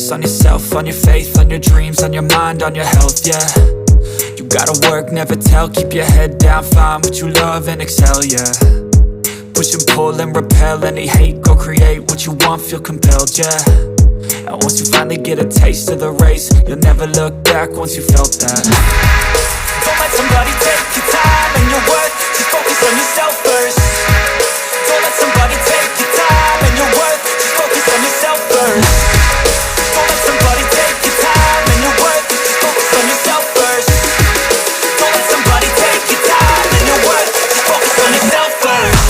focus on yourself, on your faith, on your dreams, on your mind, on your health, yeah. You gotta work, never tell, keep your head down, find what you love and excel, yeah. Push and pull and repel any hate, go create what you want, feel compelled, yeah. And once you finally get a taste of the race, you'll never look back once you felt that. Don't let somebody take your time and your worth, just focus on yourself first. Don't let somebody take your time and your worth, just focus on yourself first. Don't let somebody take your time and your worth, just focus on yourself first. Don't let somebody take your time and your worth, just focus on yourself first.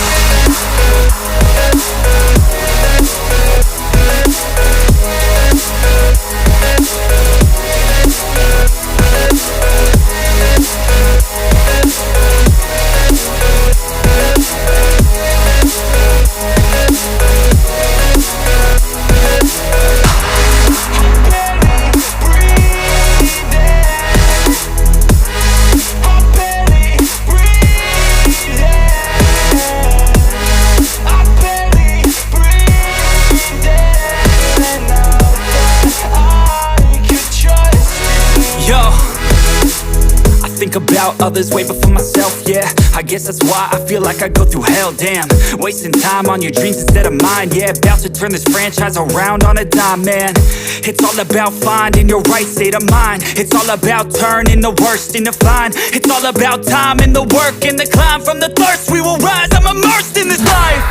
About others way before myself, yeah. I guess that's why I feel like I go through hell, damn. Wasting time on your dreams instead of mine, yeah. About to turn this franchise around on a dime, man. It's all about finding your right state of mind. It's all about turning the worst into fine. It's all about time and the work and the climb. From the thirst we will rise, I'm immersed in this life.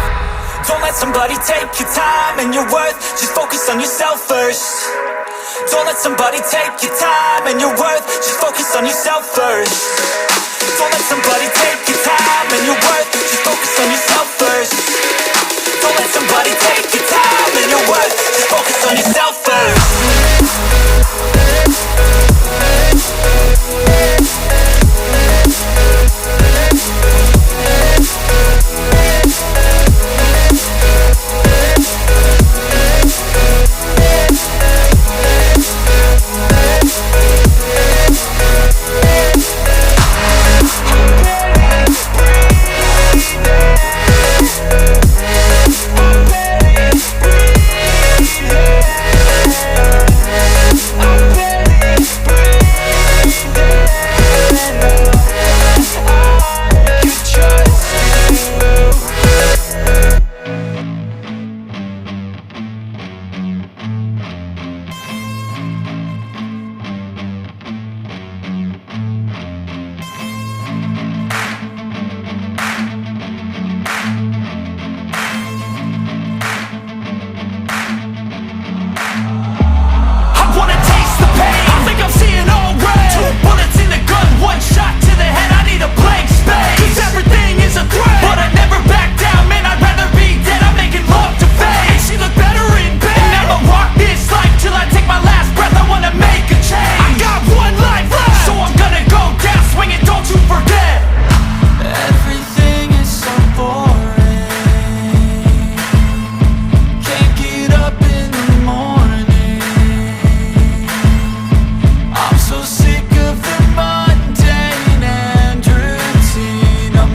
Don't let somebody take your time and your worth, just focus on yourself first. Don't let somebody take your time and your worth, just focus on yourself first. Don't let somebody